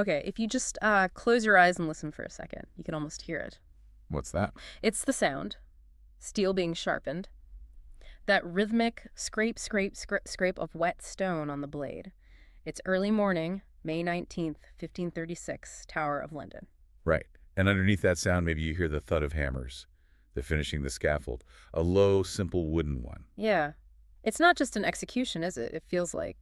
Okay, if you just close your eyes and listen for a second, you can almost hear it. What's that? It's the sound, steel being sharpened, that rhythmic scrape, scrape, scrape of wet stone on the blade. It's early morning, May 19th, 1536, Tower of London. Right. And underneath that sound, maybe you hear the thud of hammers, the finishing the scaffold, a low, simple wooden one. Yeah. It's not just an execution, is it? It feels like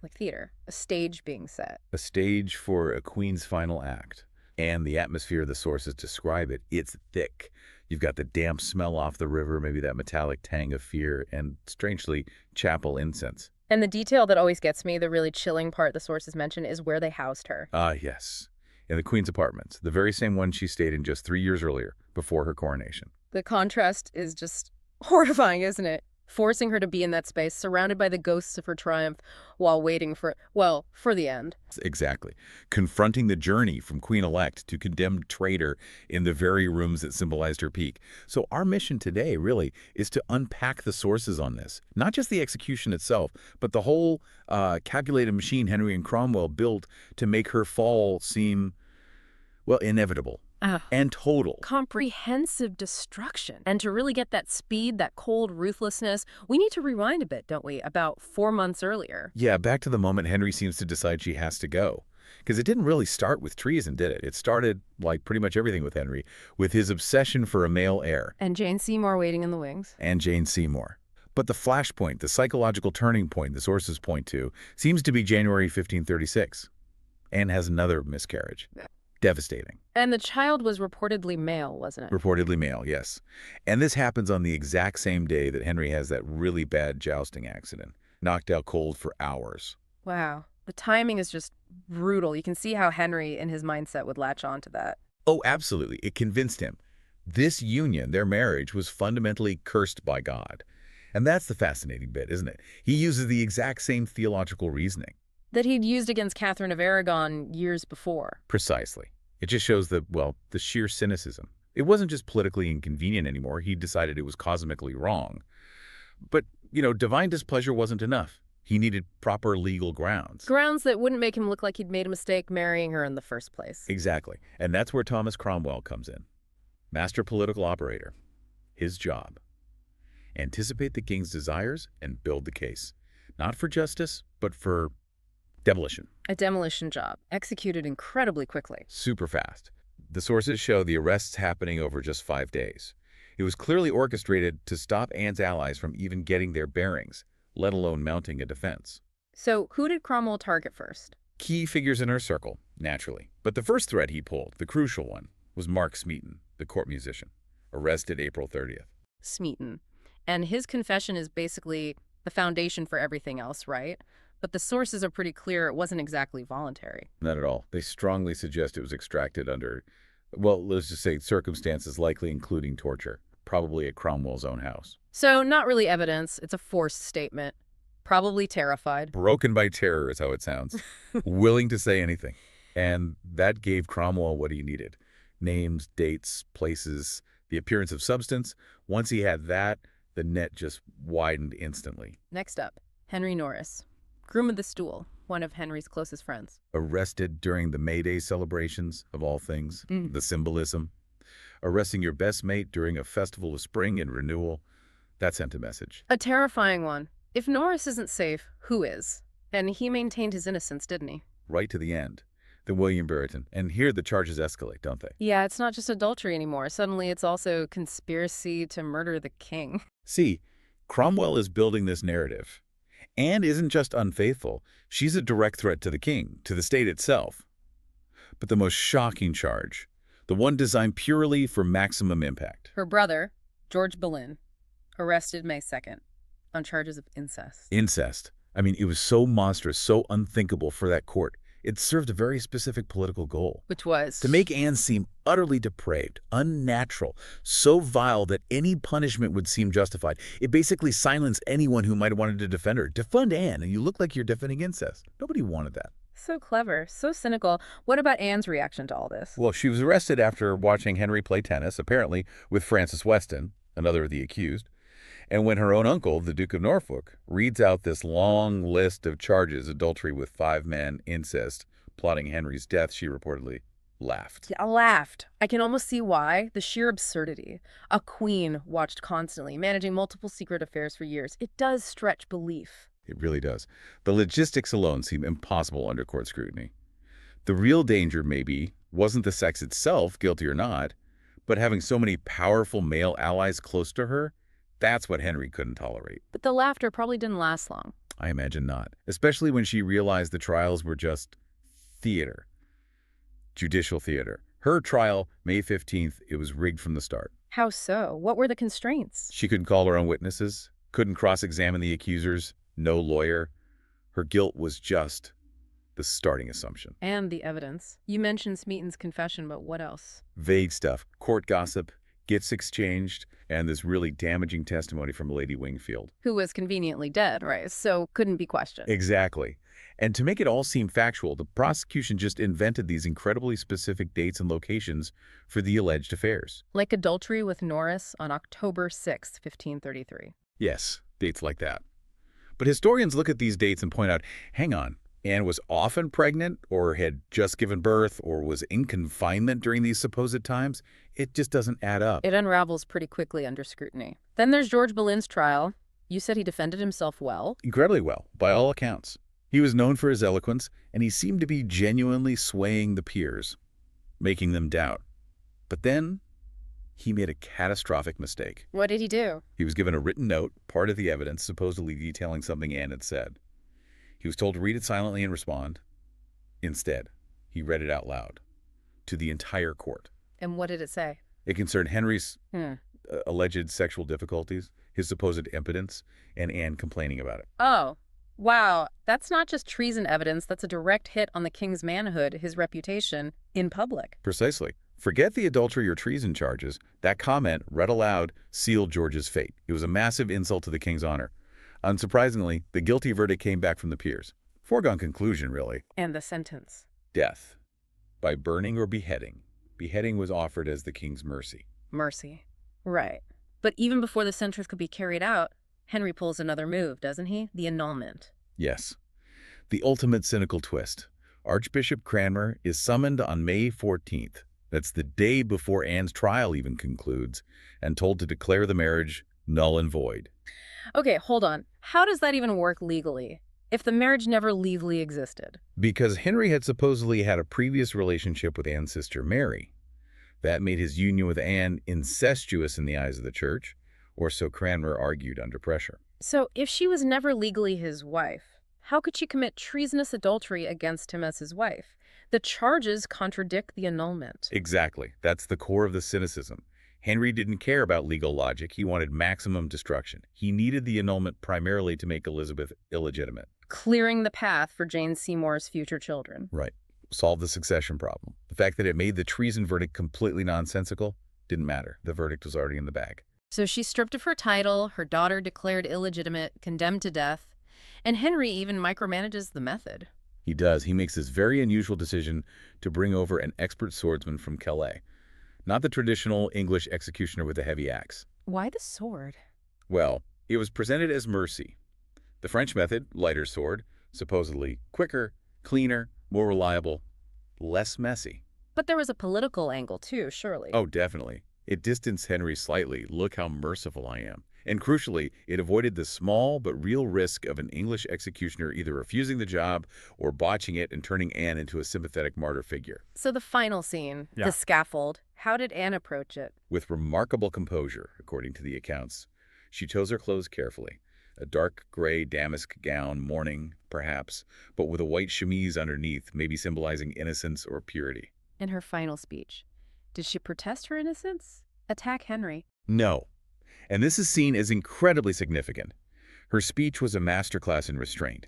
theater, a stage being set. A stage for a queen's final act. And the atmosphere the sources describe it, it's thick. You've got the damp smell off the river, maybe that metallic tang of fear, and strangely, chapel incense. And the detail that always gets me, the really chilling part the sources mention, is where they housed her. Ah, yes. In the queen's apartments, the very same one she stayed in just 3 years earlier, before her coronation. The contrast is just horrifying, isn't it? Forcing her to be in that space, surrounded by the ghosts of her triumph, while waiting for, well, for the end. Exactly. Confronting the journey from queen-elect to condemned traitor in the very rooms that symbolized her peak. So our mission today, really, is to unpack the sources on this. Not just the execution itself, but the whole calculated machine Henry and Cromwell built to make her fall seem, well, inevitable. And total. Comprehensive destruction. And to really get that speed, that cold ruthlessness, we need to rewind a bit, don't we? About 4 months earlier. Yeah, back to the moment Henry seems to decide she has to go. Because it didn't really start with treason, did it? It started, like pretty much everything with Henry, with his obsession for a male heir. And Jane Seymour waiting in the wings. And Jane Seymour. But the flashpoint, the psychological turning point the sources point to, seems to be January 1536. Anne has another miscarriage. Devastating. And the child was reportedly male, wasn't it? Reportedly male, yes. And this happens on the exact same day that Henry has that really bad jousting accident, knocked out cold for hours. Wow. The timing is just brutal. You can see how Henry, in his mindset, would latch on to that. Oh, absolutely. It convinced him. This union, their marriage, was fundamentally cursed by God. And that's the fascinating bit, isn't it? He uses the exact same theological reasoning. That he'd used against Catherine of Aragon years before. Precisely. It just shows the sheer cynicism. It wasn't just politically inconvenient anymore. He decided it was cosmically wrong. But, divine displeasure wasn't enough. He needed proper legal grounds. Grounds that wouldn't make him look like he'd made a mistake marrying her in the first place. Exactly. And that's where Thomas Cromwell comes in. Master political operator. His job. Anticipate the king's desires and build the case. Not for justice, but for demolition. A demolition job, executed incredibly quickly. Super fast. The sources show the arrests happening over just 5 days. It was clearly orchestrated to stop Anne's allies from even getting their bearings, let alone mounting a defense. So who did Cromwell target first? Key figures in her circle, naturally. But the first thread he pulled, the crucial one, was Mark Smeaton, the court musician, arrested April 30th. Smeaton. And his confession is basically the foundation for everything else, right? But the sources are pretty clear it wasn't exactly voluntary. Not at all. They strongly suggest it was extracted under, well, let's just say circumstances likely including torture, probably at Cromwell's own house. So not really evidence. It's a forced statement. Probably terrified. Broken by terror is how it sounds. Willing to say anything. And that gave Cromwell what he needed. Names, dates, places, the appearance of substance. Once he had that, the net just widened instantly. Next up, Henry Norris. Groom of the stool, one of Henry's closest friends. Arrested during the May Day celebrations, of all things, the symbolism. Arresting your best mate during a festival of spring and renewal, that sent a message. A terrifying one. If Norris isn't safe, who is? And he maintained his innocence, didn't he? Right to the end. Then William Brereton. And here the charges escalate, don't they? Yeah, it's not just adultery anymore. Suddenly it's also conspiracy to murder the king. See, Cromwell is building this narrative. Anne isn't just unfaithful, she's a direct threat to the king, to the state itself. But the most shocking charge, the one designed purely for maximum impact. Her brother, George Boleyn, arrested May 2nd on charges of incest. Incest. I mean, it was so monstrous, so unthinkable for that court. It served a very specific political goal. Which was? To make Anne seem utterly depraved, unnatural, so vile that any punishment would seem justified. It basically silenced anyone who might have wanted to defend her. Defend Anne, and you look like you're defending incest. Nobody wanted that. So clever, so cynical. What about Anne's reaction to all this? Well, she was arrested after watching Henry play tennis, apparently with Francis Weston, another of the accused. And when her own uncle, the Duke of Norfolk, reads out this long list of charges, adultery with 5 men, incest, plotting Henry's death, she reportedly laughed. I laughed. I can almost see why. The sheer absurdity. A queen watched constantly, managing multiple secret affairs for years. It does stretch belief. It really does. The logistics alone seem impossible under court scrutiny. The real danger, maybe, wasn't the sex itself, guilty or not, but having so many powerful male allies close to her. That's what Henry couldn't tolerate. But the laughter probably didn't last long. I imagine not, especially when she realized the trials were just theater, judicial theater. Her trial, May 15th, it was rigged from the start. How so? What were the constraints? She couldn't call her own witnesses, couldn't cross-examine the accusers, no lawyer. Her guilt was just the starting assumption. And the evidence. You mentioned Smeaton's confession, but what else? Vague stuff, court gossip, gifts exchanged, and this really damaging testimony from Lady Wingfield. Who was conveniently dead, right? So couldn't be questioned. Exactly. And to make it all seem factual, the prosecution just invented these incredibly specific dates and locations for the alleged affairs. Like adultery with Norris on October 6, 1533. Yes, dates like that. But historians look at these dates and point out, hang on, Anne was often pregnant or had just given birth or was in confinement during these supposed times. It just doesn't add up. It unravels pretty quickly under scrutiny. Then there's George Boleyn's trial. You said he defended himself well. Incredibly well, by all accounts. He was known for his eloquence, and he seemed to be genuinely swaying the peers, making them doubt. But then he made a catastrophic mistake. What did he do? He was given a written note, part of the evidence, supposedly detailing something Anne had said. He was told to read it silently and respond. Instead, he read it out loud to the entire court. And what did it say? It concerned Henry's alleged sexual difficulties, his supposed impotence, and Anne complaining about it. Oh, wow. That's not just treason evidence. That's a direct hit on the king's manhood, his reputation, in public. Precisely. Forget the adultery or treason charges. That comment, read aloud, sealed George's fate. It was a massive insult to the king's honor. Unsurprisingly, the guilty verdict came back from the peers. Foregone conclusion, really. And the sentence? Death. By burning or beheading. Beheading was offered as the king's mercy. Mercy. Right. But even before the sentence could be carried out, Henry pulls another move, doesn't he? The annulment. Yes. The ultimate cynical twist. Archbishop Cranmer is summoned on May 14th. That's the day before Anne's trial even concludes, and told to declare the marriage null and void. Okay, hold on. How does that even work legally, if the marriage never legally existed? Because Henry had supposedly had a previous relationship with Anne's sister Mary. That made his union with Anne incestuous in the eyes of the church, or so Cranmer argued under pressure. So if she was never legally his wife, how could she commit treasonous adultery against him as his wife? The charges contradict the annulment. Exactly. That's the core of the cynicism. Henry didn't care about legal logic. He wanted maximum destruction. He needed the annulment primarily to make Elizabeth illegitimate. Clearing the path for Jane Seymour's future children. Right. Solve the succession problem. The fact that it made the treason verdict completely nonsensical didn't matter. The verdict was already in the bag. So she's stripped of her title, her daughter declared illegitimate, condemned to death, and Henry even micromanages the method. He does. He makes this very unusual decision to bring over an expert swordsman from Calais. Not the traditional English executioner with a heavy axe. Why the sword? Well, it was presented as mercy. The French method, lighter sword, supposedly quicker, cleaner, more reliable, less messy. But there was a political angle too, surely. Oh, definitely. It distanced Henry slightly. Look how merciful I am. And crucially, it avoided the small but real risk of an English executioner either refusing the job or botching it and turning Anne into a sympathetic martyr figure. So the final scene, the scaffold, how did Anne approach it? With remarkable composure, according to the accounts. She chose her clothes carefully. A dark gray damask gown, mourning, perhaps, but with a white chemise underneath, maybe symbolizing innocence or purity. In her final speech, did she protest her innocence? Attack Henry? No. And this is seen as incredibly significant. Her speech was a masterclass in restraint.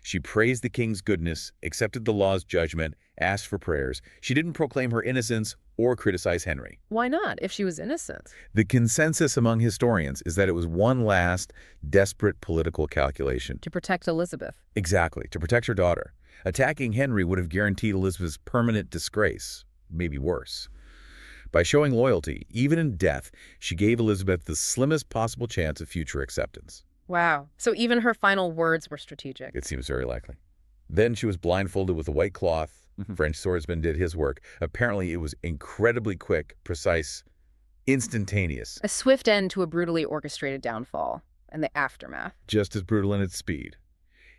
She praised the king's goodness, accepted the law's judgment, asked for prayers. She didn't proclaim her innocence or criticize Henry. Why not, if she was innocent? The consensus among historians is that it was one last, desperate political calculation. To protect Elizabeth. Exactly, to protect her daughter. Attacking Henry would have guaranteed Elizabeth's permanent disgrace, maybe worse. By showing loyalty, even in death, she gave Elizabeth the slimmest possible chance of future acceptance. Wow. So even her final words were strategic. It seems very likely. Then she was blindfolded with a white cloth, French swordsman did his work. Apparently, it was incredibly quick, precise, instantaneous, A swift end to a brutally orchestrated downfall and the aftermath. just as brutal in its speed.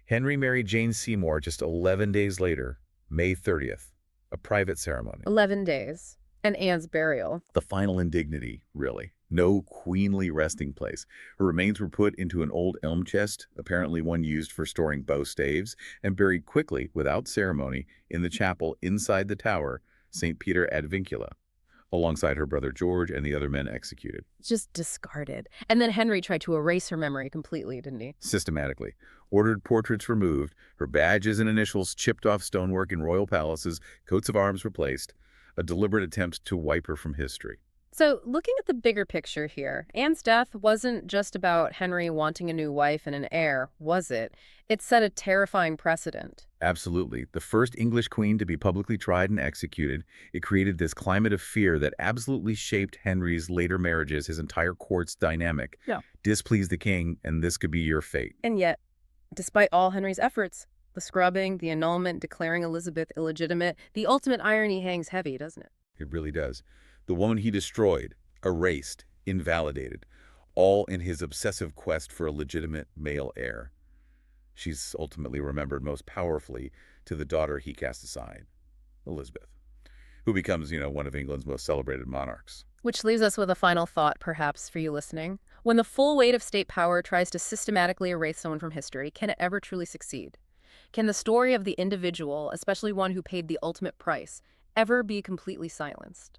Henry married Jane Seymour just 11 days later, May 30th, a private ceremony. 11 days. And Anne's burial. The final indignity, really. No queenly resting place. Her remains were put into an old elm chest, apparently one used for storing bow staves, and buried quickly, without ceremony, in the chapel inside the tower, St. Peter ad Vincula, alongside her brother George and the other men executed. Just discarded. And then Henry tried to erase her memory completely, didn't he? Systematically. Ordered portraits removed, her badges and initials chipped off stonework in royal palaces, coats of arms replaced, a deliberate attempt to wipe her from history. So, looking at the bigger picture here, Anne's death wasn't just about Henry wanting a new wife and an heir, was it? It set a terrifying precedent. Absolutely. The first English queen to be publicly tried and executed, it created this climate of fear that absolutely shaped Henry's later marriages, his entire court's dynamic. Yeah. Displease the king, and this could be your fate. And yet, despite all Henry's efforts, the scrubbing, the annulment, declaring Elizabeth illegitimate, the ultimate irony hangs heavy, doesn't it? It really does. The woman he destroyed, erased, invalidated, all in his obsessive quest for a legitimate male heir. She's ultimately remembered most powerfully to the daughter he cast aside, Elizabeth, who becomes, one of England's most celebrated monarchs. Which leaves us with a final thought, perhaps, for you listening. When the full weight of state power tries to systematically erase someone from history, can it ever truly succeed? Can the story of the individual, especially one who paid the ultimate price, ever be completely silenced?